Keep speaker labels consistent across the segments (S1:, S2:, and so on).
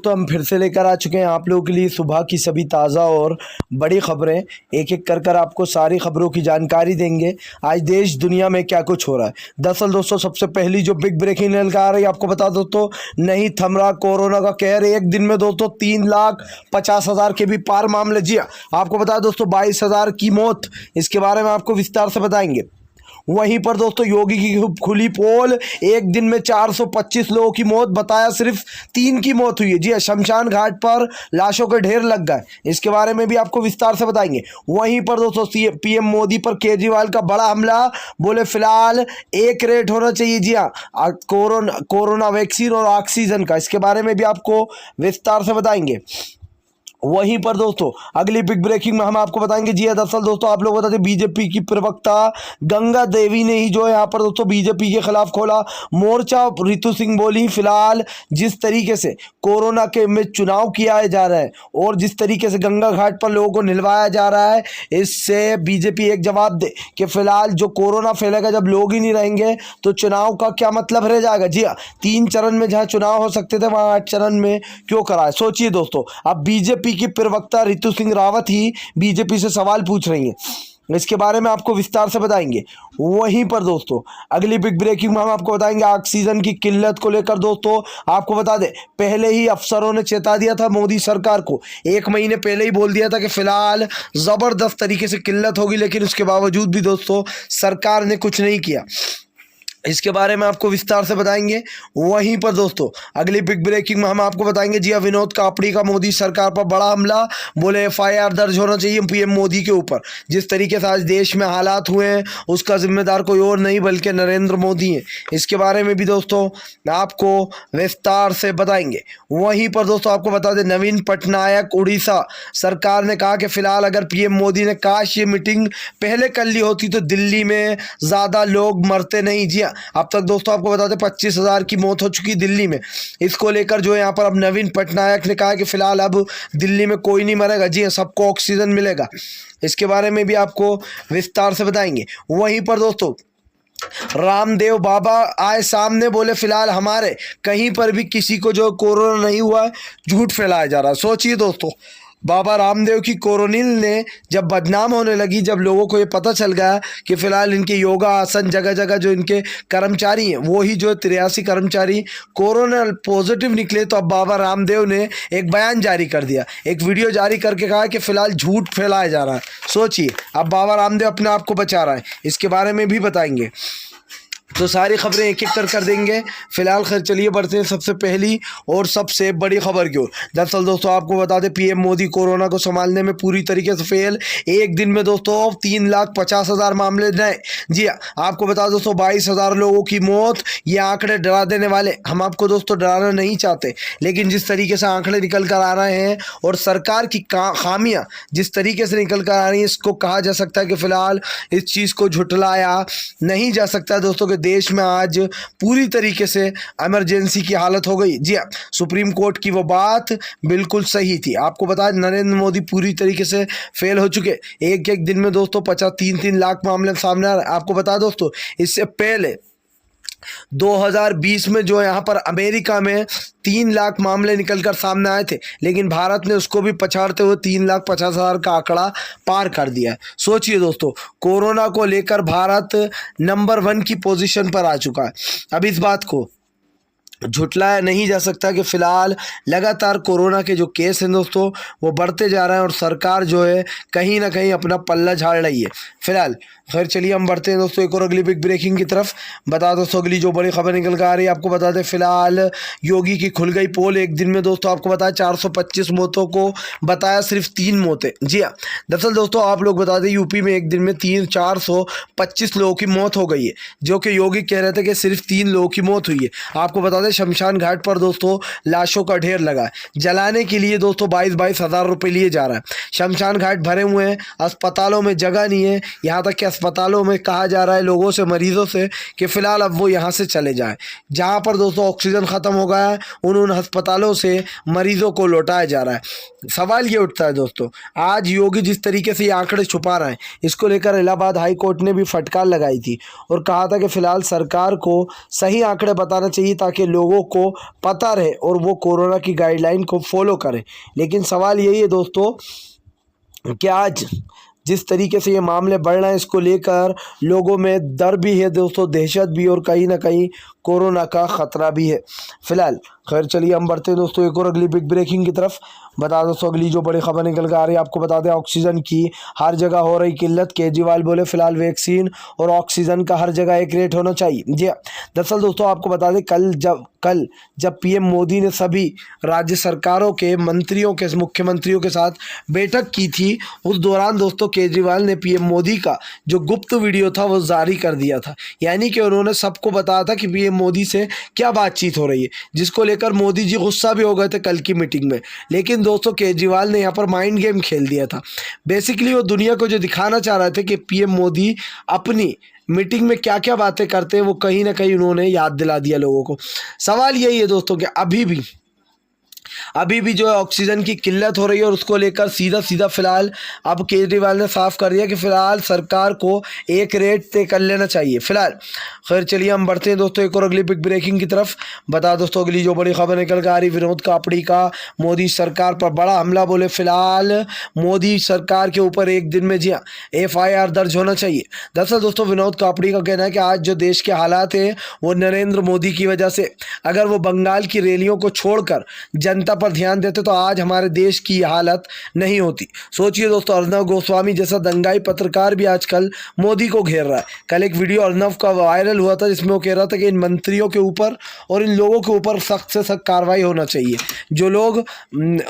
S1: दोस्तों हम फिर से लेकर आ चुके हैं आप लोगों के लिए सुबह की सभी ताज़ा और बड़ी खबरें। एक एक कर आपको सारी खबरों की जानकारी देंगे आज देश दुनिया में क्या कुछ हो रहा है। दरअसल दोस्तों सबसे पहली जो बिग ब्रेकिंग निकल आ रही है आपको बता दोस्तों, नहीं थम रहा कोरोना का कहर। एक दिन में दोस्तों 3,50,000 के भी पार मामले। जी हाँ, आपको बता दोस्तों 22,000 की मौत। इसके बारे में आपको विस्तार से बताएंगे। वहीं पर दोस्तों योगी की खुली पोल, एक दिन में 425 लोगों की मौत, बताया सिर्फ 3 की मौत हुई है। जी शमशान घाट पर लाशों के ढेर लग गए, इसके बारे में भी आपको विस्तार से बताएंगे। वहीं पर दोस्तों पीएम मोदी पर केजरीवाल का बड़ा हमला, बोले फिलहाल एक रेट होना चाहिए। जी हाँ, कोरोना वैक्सीन और ऑक्सीजन का, इसके बारे में भी आपको विस्तार से बताएंगे। वहीं पर दोस्तों अगली बिग ब्रेकिंग में हम आपको बताएंगे। जी दरअसल दोस्तों आप लोग बताते बीजेपी की प्रवक्ता गंगा देवी ने ही जो है यहाँ पर दोस्तों बीजेपी के खिलाफ खोला मोर्चा। रितु सिंह बोली फिलहाल जिस तरीके से कोरोना के में चुनाव किया जा रहा है और जिस तरीके से गंगा घाट पर लोगों को निलवाया जा रहा है, इससे बीजेपी एक जवाब दे कि फिलहाल जो कोरोना फैलेगा, जब लोग ही नहीं रहेंगे तो चुनाव का क्या मतलब रह जाएगा। जी हाँ, 3 चरण में जहाँ चुनाव हो सकते थे वहाँ 8 चरण में क्यों कराए। सोचिए दोस्तों, अब बीजेपी की प्रवक्ता रितु सिंह रावत ही बीजेपी से सवाल पूछ रही हैं, इसके बारे में आपको विस्तार से बताएंगे। वहीं पर दोस्तों अगली बिग ब्रेकिंग में हम आपको बताएंगे ऑक्सीजन की किल्लत को लेकर। दोस्तों आपको बता दें पहले ही अफसरों ने चेता दिया था मोदी सरकार को, 1 महीने पहले ही बोल दिया था कि फिलहाल जबरदस्त तरीके से किल्लत होगी, लेकिन उसके बावजूद भी दोस्तों सरकार ने कुछ नहीं किया, इसके बारे में आपको विस्तार से बताएंगे। वहीं पर दोस्तों अगली बिग ब्रेकिंग में हम आपको बताएंगे। जी विनोद कापड़ी का मोदी सरकार पर बड़ा हमला, बोले एफआईआर दर्ज होना चाहिए पीएम मोदी के ऊपर। जिस तरीके से आज देश में हालात हुए हैं उसका जिम्मेदार कोई और नहीं बल्कि नरेंद्र मोदी हैं, इसके बारे में भी दोस्तों आपको विस्तार से बताएंगे। वहीं पर दोस्तों आपको बता दें नवीन पटनायक उड़ीसा सरकार ने कहा कि फिलहाल अगर पीएम मोदी ने काश ये मीटिंग पहले कर ली होती तो दिल्ली में ज़्यादा लोग मरते नहीं। जी अब तक दोस्तों आपको बता दें 25,000 की मौत हो चुकी दिल्ली में। इसको लेकर जो है यहाँ पर अब नवीन पटनायक ने कहा कि फिलहाल अब दिल्ली में कोई नहीं मरेगा। जी सबको ऑक्सीजन मिलेगा, इसके बारे में भी आपको विस्तार से बताएंगे। वहीं पर दोस्तों रामदेव बाबा आए सामने, बोले फिलहाल हमारे कहीं पर भी किसी को जो कोरोना नहीं हुआ है, झूठ फैलाया जा रहा है। सोचिए दोस्तों, बाबा रामदेव की कोरोनिल ने जब बदनाम होने लगी, जब लोगों को ये पता चल गया कि फिलहाल इनके योगा आसन जगह जगह जो इनके कर्मचारी हैं वो ही जो 83 कर्मचारी कोरोना पॉजिटिव निकले, तो अब बाबा रामदेव ने एक बयान जारी कर दिया, एक वीडियो जारी करके कहा कि फिलहाल झूठ फैलाया जा रहा है। सोचिए, अब बाबा रामदेव अपने आप को बचा रहा है, इसके बारे में भी बताएंगे। तो सारी खबरें एक एक कर देंगे। फिलहाल खैर चलिए बढ़ते हैं सबसे पहली और सबसे बड़ी खबर की ओर। दरअसल दोस्तों आपको बता दें पीएम मोदी कोरोना को संभालने में पूरी तरीके से फेल। एक दिन में दोस्तों 3,50,000 मामले नए। जी आपको बता दोस्तों 22,000 लोगों की मौत। ये आंकड़े डरा देने वाले, हम आपको दोस्तों डराना नहीं चाहते, लेकिन जिस तरीके से आंकड़े निकल कर आ रहे हैं और सरकार की खामियां जिस तरीके से निकल कर आ रही हैं, इसको कहा जा सकता है कि फिलहाल इस चीज़ को झुटलाया नहीं जा सकता दोस्तों कि देश में आज पूरी तरीके से इमरजेंसी की हालत हो गई। जी हाँ, सुप्रीम कोर्ट की वो बात बिल्कुल सही थी। आपको बताएं नरेंद्र मोदी पूरी तरीके से फेल हो चुके। एक एक दिन में दोस्तों 3 लाख मामले सामने आ रहे हैं। आपको बता दोस्तों इससे पहले 2020 में जो यहाँ पर अमेरिका में 3 लाख मामले निकलकर सामने आए थे, लेकिन भारत ने उसको भी पछाड़ते हुए 3,50,000 का आंकड़ा पार कर दिया है। सोचिए दोस्तों, कोरोना को लेकर भारत नंबर 1 की पोजीशन पर आ चुका है। अब इस बात को झुटलाया नहीं जा सकता कि फिलहाल लगातार कोरोना के जो केस हैं दोस्तों वो बढ़ते जा रहे हैं और सरकार जो है कहीं ना कहीं अपना पल्ला झाड़ रही है। फिलहाल खैर चलिए हम बढ़ते हैं दोस्तों एक और अगली बिग ब्रेकिंग की तरफ। बता दोस्तों अगली जो बड़ी खबर निकल कर आ रही है, आपको बता दें फिलहाल योगी की खुल गई पोल। एक दिन में दोस्तों आपको बताया 425 मौतों को बताया सिर्फ 3 मौतें। जी हाँ, दरअसल दोस्तों आप लोग बता दें यूपी में एक दिन में 425 लोगों की मौत हो गई है, जो कि योगी कह रहे थे कि सिर्फ 3 लोगों की मौत हुई है। आपको बता दें शमशान घाट पर दोस्तों लाशों का ढेर लगा है, जलाने के लिए दोस्तों 22,000 रुपये लिए जा रहा है। शमशान घाट भरे हुए हैं, अस्पतालों में जगह नहीं है, यहाँ तक कि अस्पतालों में कहा जा रहा है लोगों से, मरीजों से कि फ़िलहाल अब वो यहाँ से चले जाएं। जहाँ पर दोस्तों ऑक्सीजन ख़त्म हो गया है उन अस्पतालों से मरीज़ों को लौटाया जा रहा है। सवाल ये उठता है दोस्तों, आज योगी जिस तरीके से ये आंकड़े छुपा रहे हैं, इसको लेकर इलाहाबाद हाई कोर्ट ने भी फटकार लगाई थी और कहा था कि फ़िलहाल सरकार को सही आंकड़े बताना चाहिए ताकि लोगों को पता रहे और वो कोरोना की गाइडलाइन को फॉलो करें। लेकिन सवाल यही है दोस्तों कि आज जिस तरीके से ये मामले बढ़ रहे हैं, इसको लेकर लोगों में डर भी है दोस्तों, दहशत भी, और कहीं ना कहीं कोरोना का ख़तरा भी है। फिलहाल खैर चलिए हम बढ़ते हैं दोस्तों एक और अगली बिग ब्रेकिंग की तरफ। बता दोस्तों अगली जो बड़ी खबर निकल कर आ रही है, आपको बता दें ऑक्सीजन की हर जगह हो रही किल्लत। केजरीवाल बोले फिलहाल वैक्सीन और ऑक्सीजन का हर जगह एक रेट होना चाहिए। जी दरअसल दोस्तों आपको बता दें कल जब पीएम मोदी ने सभी राज्य सरकारों के मंत्रियों के मुख्यमंत्रियों के साथ बैठक की थी, उस दौरान दोस्तों केजरीवाल ने पीएम मोदी का जो गुप्त वीडियो था वो जारी कर दिया था। यानी कि उन्होंने सबको बताया था कि पीएम मोदी से क्या बातचीत हो रही है, जिसको लेकर मोदी जी गुस्सा भी हो गए थे कल की मीटिंग में। लेकिन दोस्तों केजरीवाल ने यहाँ पर माइंड गेम खेल दिया था। बेसिकली वो दुनिया को जो दिखाना चाह रहे थे कि पीएम मोदी अपनी मीटिंग में क्या क्या बातें करते हैं, वो कहीं ना कहीं उन्होंने याद दिला दिया लोगों को। सवाल यही है दोस्तों कि अभी भी जो है ऑक्सीजन की किल्लत हो रही है, और उसको लेकर सीधा फिलहाल अब केजरीवाल ने साफ कर दिया कि फिलहाल सरकार को एक रेट तय कर लेना चाहिए। फिलहाल खैर चलिए हम बढ़ते हैं दोस्तों एक और अगली बिग ब्रेकिंग की तरफ। बता दोस्तों अगली जो बड़ी खबर निकल कर आ रही, विनोद कापड़ी का मोदी सरकार पर बड़ा हमला। बोले फिलहाल मोदी सरकार के ऊपर एक दिन में FIR दर्ज होना चाहिए। दरअसल दोस्तों विनोद कापड़ी का कहना है कि आज जो देश के हालात है वो नरेंद्र मोदी की वजह से, अगर वो बंगाल की रैलियों को छोड़कर जनता पर ध्यान देते तो आज हमारे देश की हालत नहीं होती। सोचिए दोस्तों अर्नब गोस्वामी जैसा दंगाई पत्रकार भी आजकल मोदी को घेर रहा है। कल एक वीडियो अर्नब का वायरल हुआ था जिसमें वो कह रहा था कि इन मंत्रियों के ऊपर और इन लोगों के ऊपर सख्त से सख्त कार्रवाई होना चाहिए जो लोग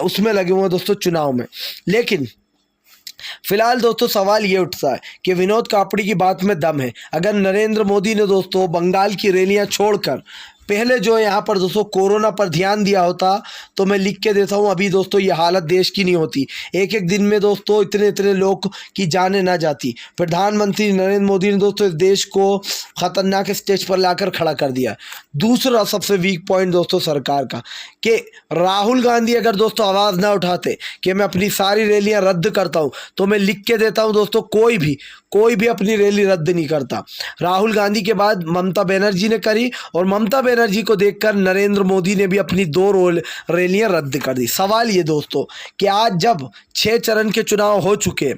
S1: उसमें लगे हुए हैं दोस्तों चुनाव में। लेकिन फिलहाल दोस्तों सवाल ये उठता है कि विनोद कापड़ी की बात में दम है। अगर नरेंद्र मोदी ने दोस्तों बंगाल की रैलियां छोड़कर पहले जो यहाँ पर दोस्तों कोरोना पर ध्यान दिया होता तो मैं लिख के देता हूँ अभी दोस्तों ये हालत देश की नहीं होती। एक एक दिन में दोस्तों इतने लोग की जानें ना जाती। प्रधानमंत्री नरेंद्र मोदी ने दोस्तों इस देश को खतरनाक स्टेज पर लाकर खड़ा कर दिया। दूसरा सबसे वीक पॉइंट दोस्तों सरकार का कि राहुल गांधी अगर दोस्तों आवाज़ ना उठाते कि मैं अपनी सारी रैलियां रद्द करता हूं, तो मैं लिख के देता हूं दोस्तों कोई भी अपनी रैली रद्द नहीं करता। राहुल गांधी के बाद ममता बनर्जी ने करी, और ममता बनर्जी को देखकर नरेंद्र मोदी ने भी अपनी 2 रैलियां रद्द कर दी। सवाल ये दोस्तों कि आज जब 6 चरण के चुनाव हो चुके,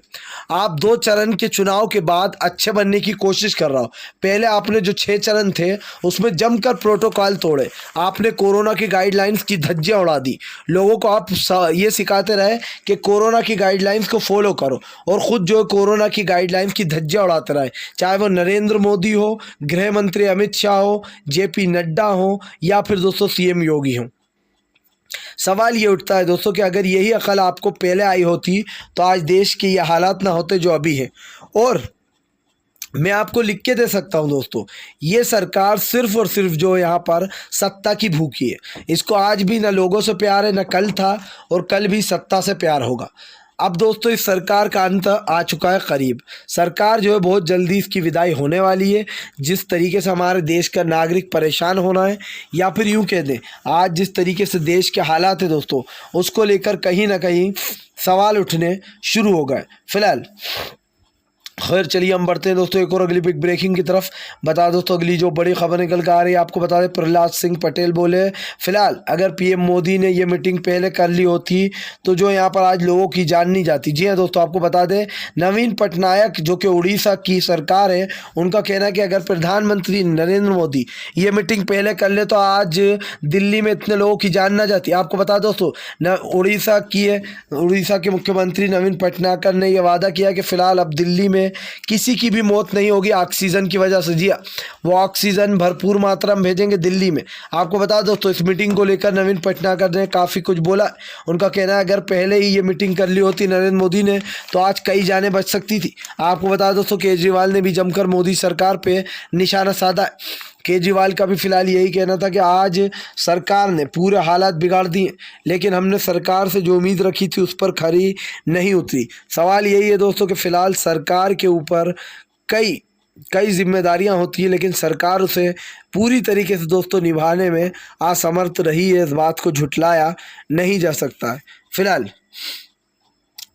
S1: आप 2 चरण के चुनाव के बाद अच्छे बनने की कोशिश कर रहा हो। पहले आपने जो 6 चरण थे उसमें जमकर प्रोटोकॉल तोड़े, आपने कोरोना की गाइडलाइंस की धज्जियां उड़ा दी। लोगों को आप ये सिखाते रहे कि कोरोना की गाइडलाइंस को फॉलो करो, और ख़ुद जो कोरोना की गाइडलाइंस की धज्जियां उड़ाते रहे, चाहे वो नरेंद्र मोदी हो, गृह मंत्री अमित शाह हो, JP नड्डा हो, या फिर दोस्तों CM योगी हो। सवाल ये उठता है दोस्तों कि अगर यही अकल आपको पहले आई होती तो आज देश के ये हालात ना होते जो अभी है। और मैं आपको लिख के दे सकता हूं दोस्तों, ये सरकार सिर्फ और सिर्फ जो यहाँ पर सत्ता की भूखी है। इसको आज भी ना लोगों से प्यार है, ना कल था, और कल भी सत्ता से प्यार होगा। अब दोस्तों इस सरकार का अंत आ चुका है करीब। सरकार जो है बहुत जल्दी इसकी विदाई होने वाली है। जिस तरीके से हमारे देश का नागरिक परेशान होना है, या फिर यूँ कह दें आज जिस तरीके से देश के हालात है दोस्तों, उसको लेकर कहीं ना कहीं सवाल उठने शुरू हो गए। फिलहाल खैर चलिए हम बढ़ते हैं दोस्तों एक और अगली बिग ब्रेकिंग की तरफ। बता दोस्तों अगली जो बड़ी खबर निकल कर आ रही है, आपको बता दें प्रहलाद सिंह पटेल बोले फिलहाल अगर पीएम मोदी ने ये मीटिंग पहले कर ली होती तो जो यहाँ पर आज लोगों की जान नहीं जाती। जी हाँ दोस्तों आपको बता दें नवीन पटनायक जो कि उड़ीसा की सरकार है, उनका कहना है कि अगर प्रधानमंत्री नरेंद्र मोदी ये मीटिंग पहले कर ले तो आज दिल्ली में इतने लोगों की जान ना जाती। आपको बता दोस्तों उड़ीसा के मुख्यमंत्री नवीन पटनायक ने यह वादा किया कि फिलहाल अब दिल्ली में किसी की भी मौत नहीं होगी ऑक्सीजन की वजह से। जी वो ऑक्सीजन भरपूर मात्रा में भेजेंगे दिल्ली में। आपको बता दोस्तों इस मीटिंग को लेकर नवीन पटनायक ने काफ़ी कुछ बोला। उनका कहना है अगर पहले ही ये मीटिंग कर ली होती नरेंद्र मोदी ने तो आज कई जानें बच सकती थी। आपको बता दोस्तों केजरीवाल ने भी जमकर मोदी सरकार पे निशाना साधा। केजरीवाल का भी फिलहाल यही कहना था कि आज सरकार ने पूरे हालात बिगाड़ दिए, लेकिन हमने सरकार से जो उम्मीद रखी थी उस पर खरी नहीं उतरी। सवाल यही है दोस्तों कि फिलहाल सरकार के ऊपर कई जिम्मेदारियां होती हैं, लेकिन सरकार उसे पूरी तरीके से दोस्तों निभाने में असमर्थ रही है। इस बात को झुटलाया नहीं जा सकता है। फिलहाल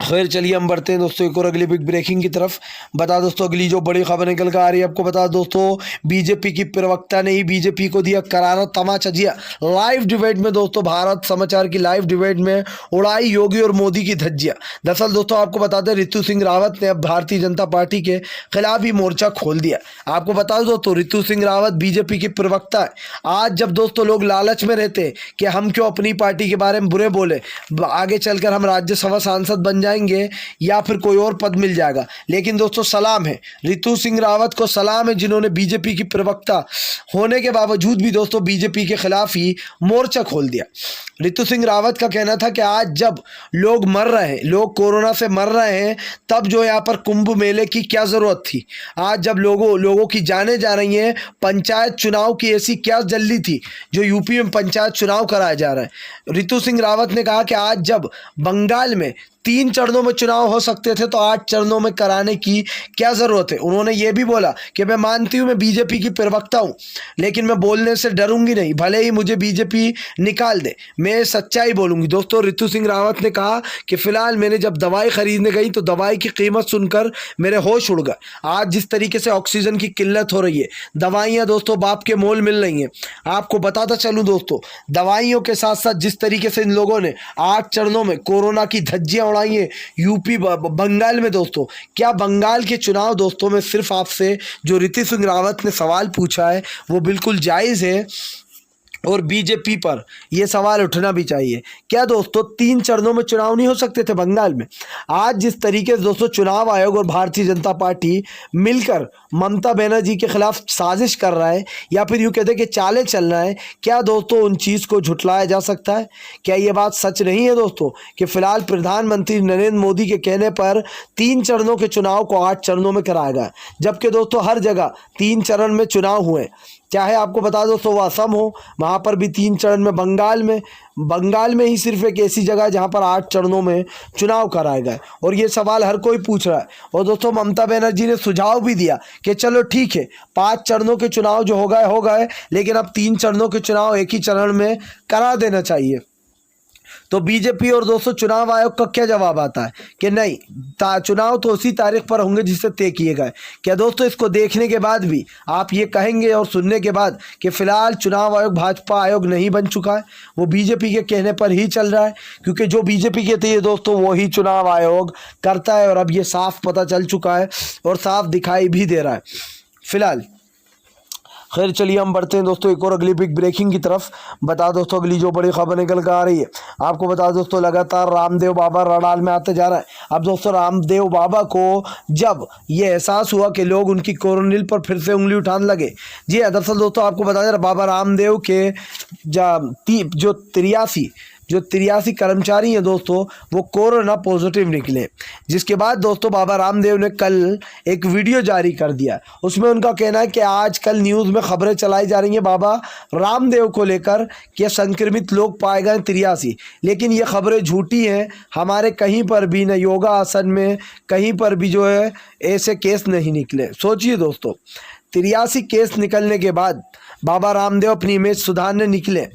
S1: खैर चलिए हम बढ़ते हैं दोस्तों एक और अगली बिग ब्रेकिंग की तरफ। बता दोस्तों अगली जो बड़ी खबर निकल कर आ रही है आपको बता दोस्तों, बीजेपी की प्रवक्ता ने ही बीजेपी को दिया करारा तमाचा। जी लाइव डिबेट में दोस्तों भारत समाचार की लाइव डिबेट में उड़ाई योगी और मोदी की धज्जियां। दरअसल दोस्तों आपको बता दें ऋतु सिंह रावत ने अब भारतीय जनता पार्टी के खिलाफ ही मोर्चा खोल दिया। आपको बता दो दोस्तों ऋतु सिंह रावत बीजेपी की प्रवक्ता है। आज जब दोस्तों लोग लालच में रहते हैं कि हम क्यों अपनी पार्टी के बारे में बुरे बोले, आगे चलकर हम राज्यसभा सांसद बन जाएंगे या फिर कोई और पद मिल जाएगा, लेकिन दोस्तों सलाम है ऋतु सिंह रावत को, सलाम है जिन्होंने बीजेपी की प्रवक्ता होने के बावजूद भी दोस्तों बीजेपी के खिलाफ ही मोर्चा खोल दिया। ऋतु सिंह रावत का कहना था कि आज जब लोग मर रहे हैं, लोग कोरोना से मर रहे हैं, तब जो यहाँ पर कुंभ मेले की क्या ज़रूरत थी। आज जब लोगों की जानें जा रही हैं, पंचायत चुनाव की ऐसी क्या जल्दी थी जो यूपी में पंचायत चुनाव कराया जा रहा है। ऋतु सिंह रावत ने कहा कि आज जब बंगाल में 3 चरणों में चुनाव हो सकते थे तो 8 चरणों में कराने की क्या ज़रूरत है। उन्होंने ये भी बोला कि मैं मानती हूँ मैं बीजेपी की प्रवक्ता हूँ, लेकिन मैं बोलने से डरूंगी नहीं, भले ही मुझे बीजेपी निकाल दे, मैं सच्चाई बोलूँगी। दोस्तों ऋतु सिंह रावत ने कहा कि फ़िलहाल मैंने जब दवाई ख़रीदने गई तो दवाई की कीमत सुनकर मेरे होश उड़ गए। आज जिस तरीके से ऑक्सीजन की किल्लत हो रही है, दवाइयाँ दोस्तों बाप के मोल मिल रही हैं। आपको बताता चलूँ दोस्तों, दवाइयों के साथ साथ जिस तरीके से इन लोगों ने 8 चरणों में कोरोना की धज्जियाँ उड़ाई है यूपी बंगाल में, दोस्तों क्या बंगाल के चुनाव दोस्तों में सिर्फ आपसे जो ऋतु सिंह रावत ने सवाल पूछा है वो बिल्कुल जायज़ है और बीजेपी पर यह सवाल उठना भी चाहिए। क्या दोस्तों 3 चरणों में चुनाव नहीं हो सकते थे बंगाल में? आज जिस तरीके से दोस्तों चुनाव आयोग और भारतीय जनता पार्टी मिलकर ममता बनर्जी के खिलाफ साजिश कर रहा है या फिर यूँ कहते हैं कि चालें चल रहा है, क्या दोस्तों उन चीज़ को झुटलाया जा सकता है? क्या ये बात सच नहीं है दोस्तों कि फिलहाल प्रधानमंत्री नरेंद्र मोदी के कहने पर 3 चरणों के चुनाव को 8 चरणों में कराया गया, जबकि दोस्तों हर जगह 3 चरण में चुनाव हुए। चाहे आपको बता दो तो वो असम हो, वहाँ पर भी 3 चरण में, बंगाल में ही सिर्फ एक ऐसी जगह जहाँ पर 8 चरणों में चुनाव कराए गए। और ये सवाल हर कोई पूछ रहा है। और दोस्तों ममता बनर्जी ने सुझाव भी दिया कि चलो ठीक है 5 चरणों के चुनाव जो हो गए, लेकिन अब 3 चरणों के चुनाव एक ही चरण में करा देना चाहिए। तो बीजेपी और दोस्तों चुनाव आयोग का क्या जवाब आता है कि नहीं, चुनाव तो उसी तारीख पर होंगे जिससे तय किए गए। क्या दोस्तों इसको देखने के बाद भी आप ये कहेंगे और सुनने के बाद कि फिलहाल चुनाव आयोग भाजपा आयोग नहीं बन चुका है, वो बीजेपी के कहने पर ही चल रहा है? क्योंकि जो बीजेपी कहती है दोस्तों वही चुनाव आयोग करता है और अब ये साफ पता चल चुका है और साफ दिखाई भी दे रहा है फिलहाल। खैर चलिए हम बढ़ते हैं दोस्तों एक और अगली बिग ब्रेकिंग की तरफ। बता दोस्तों अगली जो बड़ी खबर निकल कर आ रही है आपको बता दोस्तों, लगातार रामदेव बाबा रडाल में आते जा रहा है। अब दोस्तों रामदेव बाबा को जब ये एहसास हुआ कि लोग उनकी कोरोनिल पर फिर से उंगली उठाने लगे। जी दरअसल दोस्तों आपको बता दें बाबा रामदेव के जो 83 कर्मचारी हैं दोस्तों वो कोरोना पॉजिटिव निकले, जिसके बाद दोस्तों बाबा रामदेव ने कल एक वीडियो जारी कर दिया। उसमें उनका कहना है कि आजकल न्यूज़ में खबरें चलाई जा रही हैं बाबा रामदेव को लेकर कि संक्रमित लोग पाए गए 83, लेकिन ये खबरें झूठी हैं। हमारे कहीं पर भी न योगा आसन में कहीं पर भी जो है ऐसे केस नहीं निकले। सोचिए दोस्तों 83 केस निकलने के बाद बाबा रामदेव अपनी इमेज सुधारने निकले।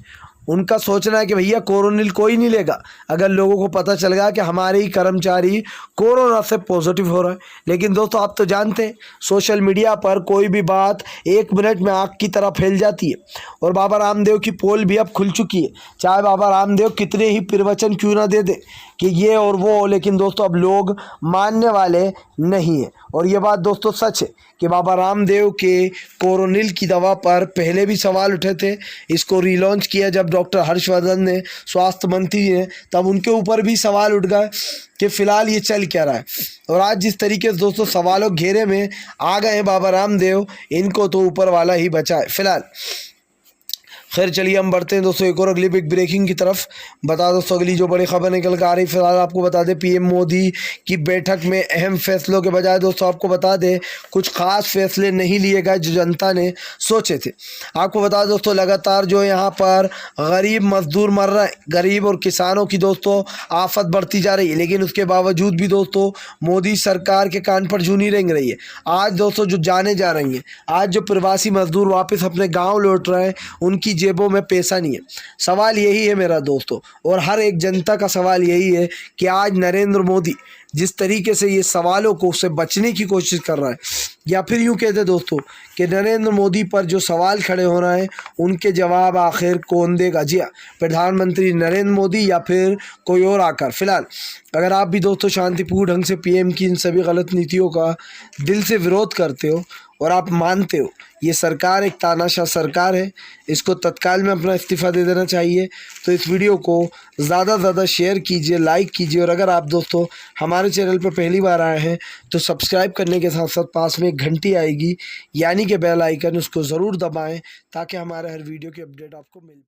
S1: उनका सोचना है कि भैया कोरोनिल कोई नहीं लेगा अगर लोगों को पता चल गया कि हमारे ही कर्मचारी कोरोना से पॉजिटिव हो रहा है। लेकिन दोस्तों आप तो जानते हैं सोशल मीडिया पर कोई भी बात 1 मिनट में आग की तरह फैल जाती है और बाबा रामदेव की पोल भी अब खुल चुकी है। चाहे बाबा रामदेव कितने ही प्रवचन क्यों ना दे दे कि ये और वो, लेकिन दोस्तों अब लोग मानने वाले नहीं हैं। और ये बात दोस्तों सच है कि बाबा रामदेव के कोरोनिल की दवा पर पहले भी सवाल उठे थे। इसको रीलॉन्च किया जब डॉक्टर हर्षवर्धन ने, स्वास्थ्य मंत्री ने, तब उनके ऊपर भी सवाल उठ गए कि फ़िलहाल ये चल क्या रहा है। और आज जिस तरीके से दोस्तों सवालों घेरे में आ गए हैं बाबा रामदेव, इनको तो ऊपर वाला ही बचाए फिलहाल। खैर चलिए हम बढ़ते हैं दोस्तों एक और अगली बिग ब्रेकिंग की तरफ। बता दोस्तों अगली जो बड़ी खबर निकल कर आ रही फिलहाल आपको बता दें, पीएम मोदी की बैठक में अहम फैसलों के बजाय दोस्तों आपको बता दें कुछ खास फैसले नहीं लिए गए जो जनता ने सोचे थे। आपको बता दोस्तों लगातार जो यहाँ पर गरीब मजदूर मर रहे हैं, गरीब और किसानों की दोस्तों आफत बढ़ती जा रही है, लेकिन उसके बावजूद भी दोस्तों मोदी सरकार के कान पर जूं नहीं रेंग रही है। आज दोस्तों जो जाने जा रही हैं, आज जो प्रवासी मजदूर वापस अपने गाँव लौट रहे हैं, उनकी जेबों में पैसा नहीं है। सवाल यही है मेरा दोस्तों, और हर एक जनता का सवाल यही है कि आज नरेंद्र मोदी जिस तरीके से ये सवालों को से बचने की कोशिश कर रहा है, या फिर यूँ कहते दोस्तों कि नरेंद्र मोदी पर जो सवाल खड़े हो रहे हैं उनके जवाब आखिर कौन देगा? जी हाँ, प्रधानमंत्री नरेंद्र मोदी या फिर कोई और आकर। फिलहाल अगर आप भी दोस्तों शांतिपूर्ण ढंग से पीएम की इन सभी गलत नीतियों का दिल से विरोध करते हो और आप मानते हो ये सरकार एक तानाशाह सरकार है, इसको तत्काल में अपना इस्तीफ़ा दे देना चाहिए, तो इस वीडियो को ज़्यादा से ज़्यादा शेयर कीजिए, लाइक कीजिए, और अगर आप दोस्तों हमारे चैनल पर पहली बार आए हैं तो सब्सक्राइब करने के साथ साथ पास में एक घंटी आएगी यानी कि बेल आइकन, उसको ज़रूर दबाएं ताकि हमारे हर वीडियो की अपडेट आपको मिल पाए।